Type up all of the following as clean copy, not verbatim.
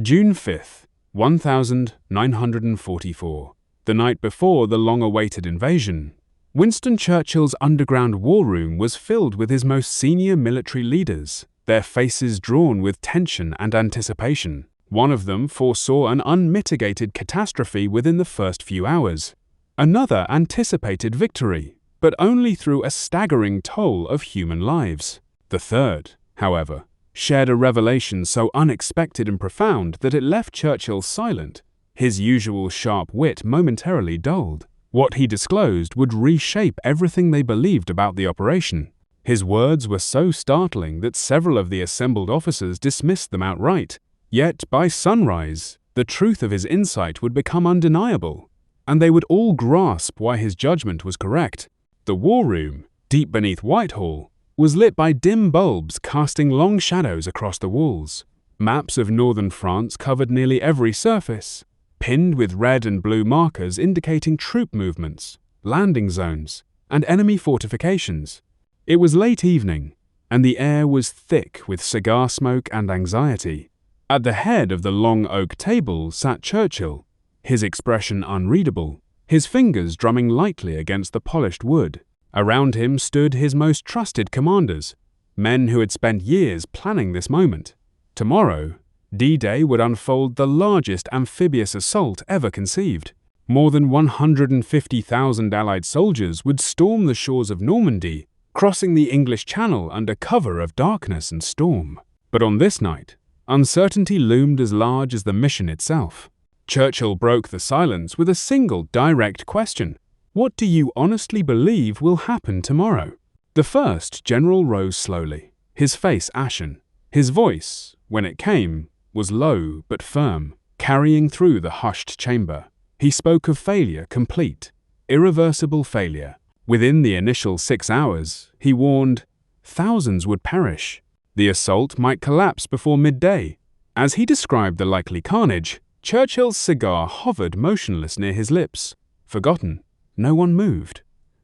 June 5th, 1944. The night before the long-awaited invasion, Winston Churchill's underground war room was filled with his most senior military leaders, their faces drawn with tension and anticipation. One of them foresaw an unmitigated catastrophe within the first few hours. Another anticipated victory, but only through a staggering toll of human lives. The third, however, shared a revelation so unexpected and profound that it left Churchill silent, his usual sharp wit momentarily dulled. What he disclosed would reshape everything they believed about the operation. His words were so startling that several of the assembled officers dismissed them outright. Yet, by sunrise, the truth of his insight would become undeniable, and they would all grasp why his judgment was correct. The war room, deep beneath Whitehall, was lit by dim bulbs casting long shadows across the walls. Maps of northern France covered nearly every surface, pinned with red and blue markers indicating troop movements, landing zones, and enemy fortifications. It was late evening, and the air was thick with cigar smoke and anxiety. At the head of the long oak table sat Churchill, his expression unreadable, his fingers drumming lightly against the polished wood. Around him stood his most trusted commanders, men who had spent years planning this moment. Tomorrow, D-Day would unfold the largest amphibious assault ever conceived. More than 150,000 Allied soldiers would storm the shores of Normandy, crossing the English Channel under cover of darkness and storm. But on this night, uncertainty loomed as large as the mission itself. Churchill broke the silence with a single direct question. What do you honestly believe will happen tomorrow? The first general rose slowly, his face ashen. His voice, when it came, was low but firm, carrying through the hushed chamber. He spoke of failure complete, irreversible failure. Within the initial 6 hours, he warned, thousands would perish. The assault might collapse before midday. As he described the likely carnage, Churchill's cigar hovered motionless near his lips. Forgotten, no one moved.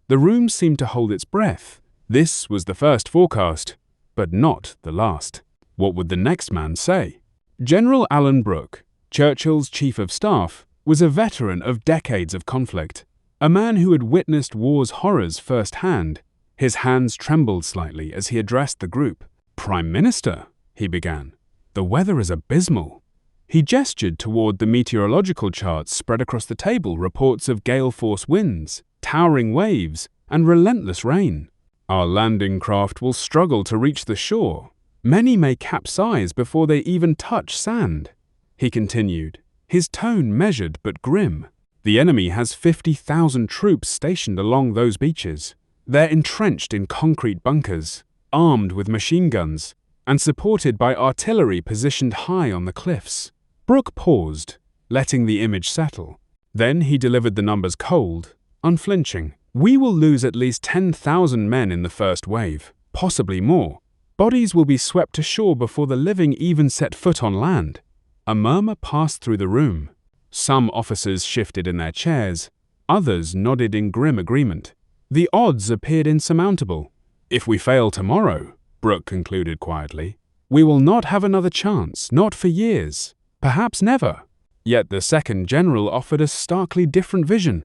The room seemed to hold its breath. This was the first forecast, but not the last. What would the next man say? General Alan Brooke, Churchill's chief of staff, was a veteran of decades of conflict, a man who had witnessed war's horrors firsthand. His hands trembled slightly as he addressed the group. "Prime Minister," he began, "the weather is abysmal." He gestured toward the meteorological charts spread across the table, reports of gale-force winds, towering waves, and relentless rain. "Our landing craft will struggle to reach the shore. Many may capsize before they even touch sand," he continued, his tone measured but grim. "The enemy has 50,000 troops stationed along those beaches. They're entrenched in concrete bunkers, armed with machine guns, and supported by artillery positioned high on the cliffs." Brooke paused, letting the image settle. Then he delivered the numbers cold, unflinching. "We will lose at least 10,000 men in the first wave, possibly more. Bodies will be swept ashore before the living even set foot on land." A murmur passed through the room. Some officers shifted in their chairs, others nodded in grim agreement. The odds appeared insurmountable. "If we fail tomorrow," Brooke concluded quietly, "we will not have another chance, not for years, perhaps never." Yet the second general offered a starkly different vision.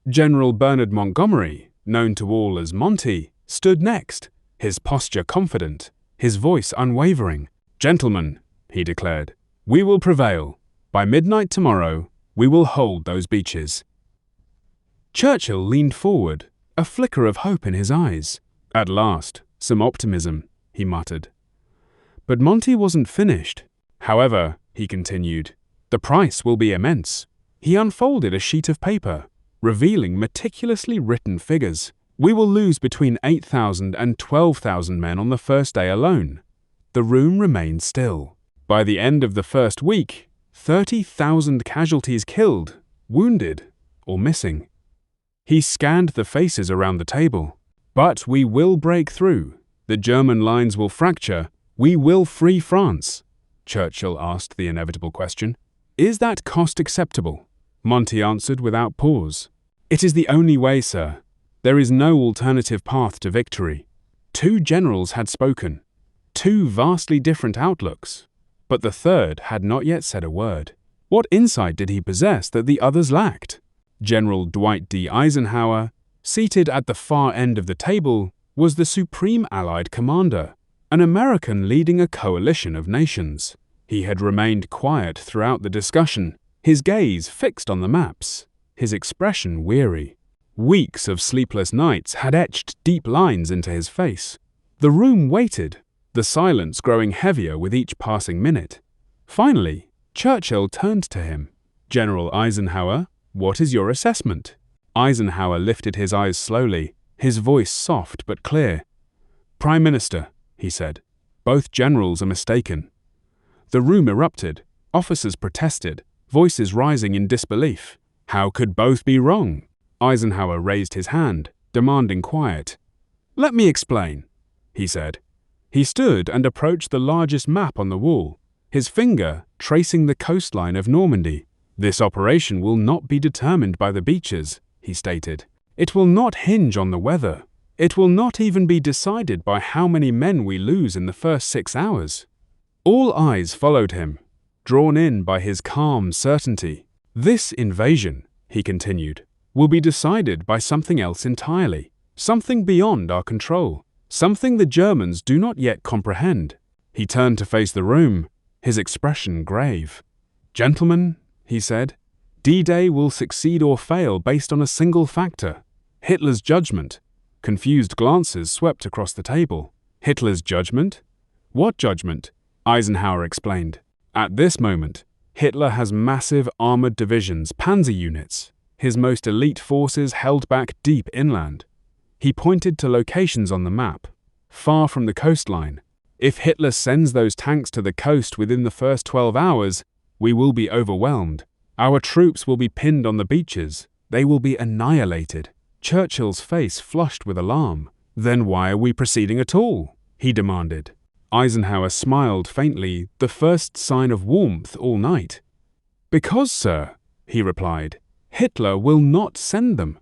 General Bernard Montgomery, known to all as Monty, stood next, his posture confident, his voice unwavering. "Gentlemen," he declared, "we will prevail. By midnight tomorrow, we will hold those beaches." Churchill leaned forward, a flicker of hope in his eyes. "At last, some optimism," he muttered. But Monty wasn't finished. "However," he continued, "the price will be immense." He unfolded a sheet of paper, revealing meticulously written figures. "We will lose between 8,000 and 12,000 men on the first day alone." The room remained still. By the end of the first week, 30,000 casualties killed, wounded, or missing. He scanned the faces around the table. "But we will break through. The German lines will fracture. We will free France." Churchill asked the inevitable question. "Is that cost acceptable?" Monty answered without pause. "It is the only way, sir. There is no alternative path to victory." Two generals had spoken. Two vastly different outlooks. But the third had not yet said a word. What insight did he possess that the others lacked? General Dwight D. Eisenhower, seated at the far end of the table, was the supreme Allied commander, an American leading a coalition of nations. He had remained quiet throughout the discussion, his gaze fixed on the maps, his expression weary. Weeks of sleepless nights had etched deep lines into his face. The room waited, the silence growing heavier with each passing minute. Finally, Churchill turned to him. "General Eisenhower, what is your assessment?" Eisenhower lifted his eyes slowly, his voice soft but clear. "Prime Minister," he said, "both generals are mistaken." The room erupted, officers protested, voices rising in disbelief. How could both be wrong? Eisenhower raised his hand, demanding quiet. "Let me explain," he said. He stood and approached the largest map on the wall, his finger tracing the coastline of Normandy. "This operation will not be determined by the beaches," he stated. "It will not hinge on the weather. It will not even be decided by how many men we lose in the first 6 hours." All eyes followed him, drawn in by his calm certainty. "This invasion," he continued, "will be decided by something else entirely, something beyond our control, something the Germans do not yet comprehend." He turned to face the room, his expression grave. "Gentlemen," he said, "D-Day will succeed or fail based on a single factor: Hitler's judgment." Confused glances swept across the table. "Hitler's judgment? What judgment?" Eisenhower explained. "At this moment, Hitler has massive armored divisions, Panzer units, his most elite forces held back deep inland." He pointed to locations on the map, far from the coastline. "If Hitler sends those tanks to the coast within the first 12 hours, we will be overwhelmed. Our troops will be pinned on the beaches. They will be annihilated." Churchill's face flushed with alarm. "Then why are we proceeding at all?" he demanded. Eisenhower smiled faintly, the first sign of warmth all night. "Because, sir," he replied, "Hitler will not send them."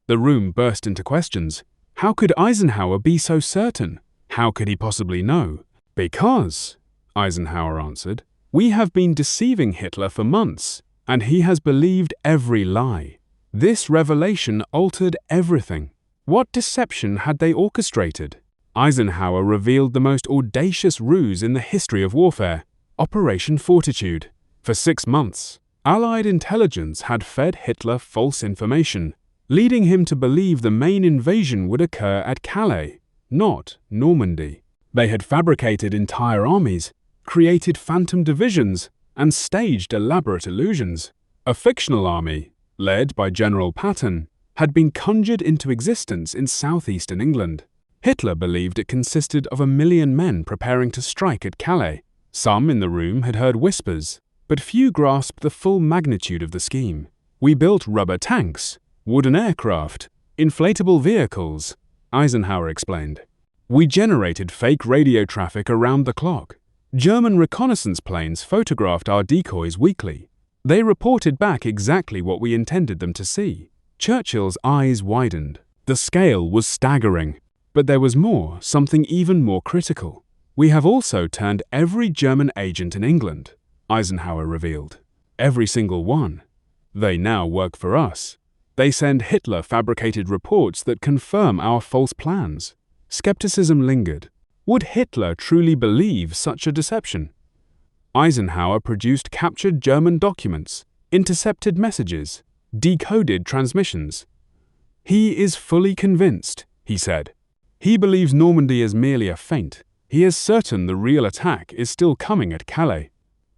The room burst into questions. How could Eisenhower be so certain? How could he possibly know? "Because," Eisenhower answered, "we have been deceiving Hitler for months, and he has believed every lie. This revelation altered everything." What deception had they orchestrated? Eisenhower revealed the most audacious ruse in the history of warfare, Operation Fortitude. For 6 months, Allied intelligence had fed Hitler false information, leading him to believe the main invasion would occur at Calais, not Normandy. They had fabricated entire armies, created phantom divisions, and staged elaborate illusions. A fictional army, led by General Patton, had been conjured into existence in southeastern England. Hitler believed it consisted of 1 million men preparing to strike at Calais. Some in the room had heard whispers, but few grasped the full magnitude of the scheme. "We built rubber tanks, wooden aircraft, inflatable vehicles," Eisenhower explained. "We generated fake radio traffic around the clock. German reconnaissance planes photographed our decoys weekly. They reported back exactly what we intended them to see." Churchill's eyes widened. The scale was staggering. But there was more, something even more critical. "We have also turned every German agent in England," Eisenhower revealed. "Every single one. They now work for us. They send Hitler-fabricated reports that confirm our false plans." Skepticism lingered. Would Hitler truly believe such a deception? Eisenhower produced captured German documents, intercepted messages, decoded transmissions. "He is fully convinced," he said. "He believes Normandy is merely a feint. He is certain the real attack is still coming at Calais."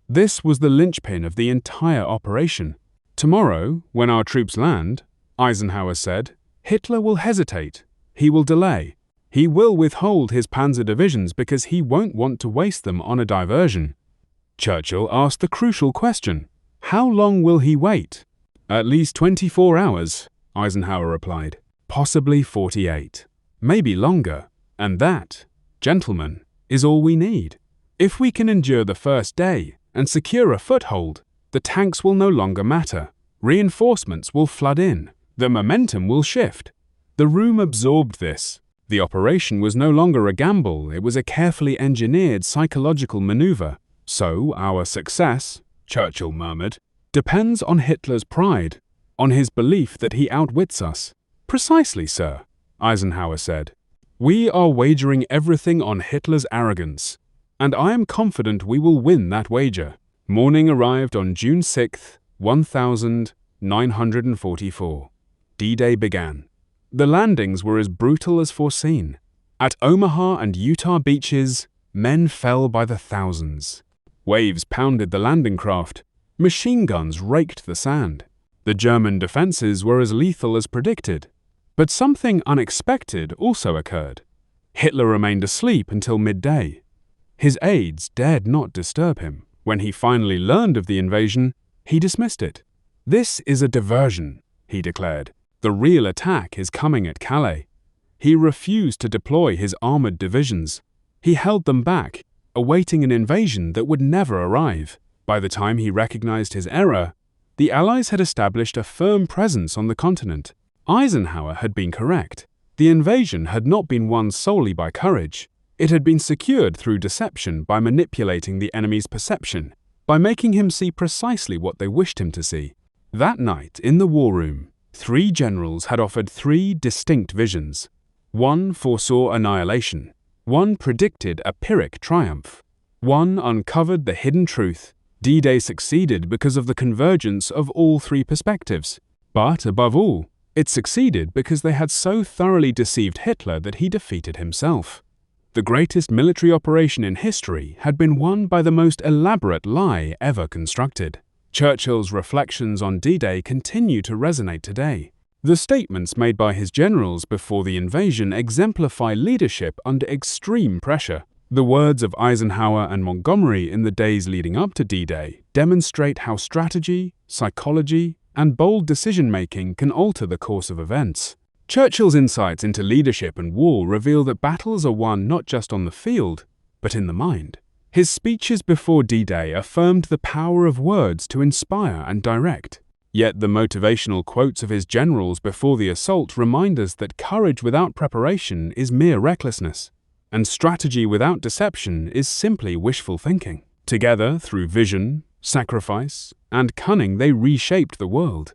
This was the linchpin of the entire operation. "Tomorrow, when our troops land," Eisenhower said, "Hitler will hesitate. He will delay. He will withhold his panzer divisions because he won't want to waste them on a diversion." Churchill asked the crucial question: "How long will he wait?" "At least 24 hours, Eisenhower replied. "Possibly 48. Maybe longer, and that, gentlemen, is all we need. If we can endure the first day and secure a foothold, the tanks will no longer matter. Reinforcements will flood in. The momentum will shift." The room absorbed this. The operation was no longer a gamble, it was a carefully engineered psychological maneuver. So our success, Churchill murmured, depends on Hitler's pride, on his belief that he outwits us. Precisely, sir, Eisenhower said. We are wagering everything on Hitler's arrogance, and I am confident we will win that wager. Morning arrived on June 6, 1944. D-Day began. The landings were as brutal as foreseen. At Omaha and Utah beaches, men fell by the thousands. Waves pounded the landing craft. Machine guns raked the sand. The German defenses were as lethal as predicted. But something unexpected also occurred. Hitler remained asleep until midday. His aides dared not disturb him. When he finally learned of the invasion, he dismissed it. "This is a diversion," he declared. "The real attack is coming at Calais." He refused to deploy his armored divisions. He held them back, awaiting an invasion that would never arrive. By the time he recognized his error, the Allies had established a firm presence on the continent. Eisenhower had been correct. The invasion had not been won solely by courage. It had been secured through deception by manipulating the enemy's perception, by making him see precisely what they wished him to see. That night, in the war room, 3 generals had offered 3 distinct visions. One foresaw annihilation. One predicted a Pyrrhic triumph. One uncovered the hidden truth. D-Day succeeded because of the convergence of all 3 perspectives. But, above all, it succeeded because they had so thoroughly deceived Hitler that he defeated himself. The greatest military operation in history had been won by the most elaborate lie ever constructed. Churchill's reflections on D-Day continue to resonate today. The statements made by his generals before the invasion exemplify leadership under extreme pressure. The words of Eisenhower and Montgomery in the days leading up to D-Day demonstrate how strategy, psychology, and bold decision-making can alter the course of events. Churchill's insights into leadership and war reveal that battles are won not just on the field, but in the mind. His speeches before D-Day affirmed the power of words to inspire and direct. Yet the motivational quotes of his generals before the assault remind us that courage without preparation is mere recklessness, and strategy without deception is simply wishful thinking. Together, through vision, sacrifice, and cunning, they reshaped the world.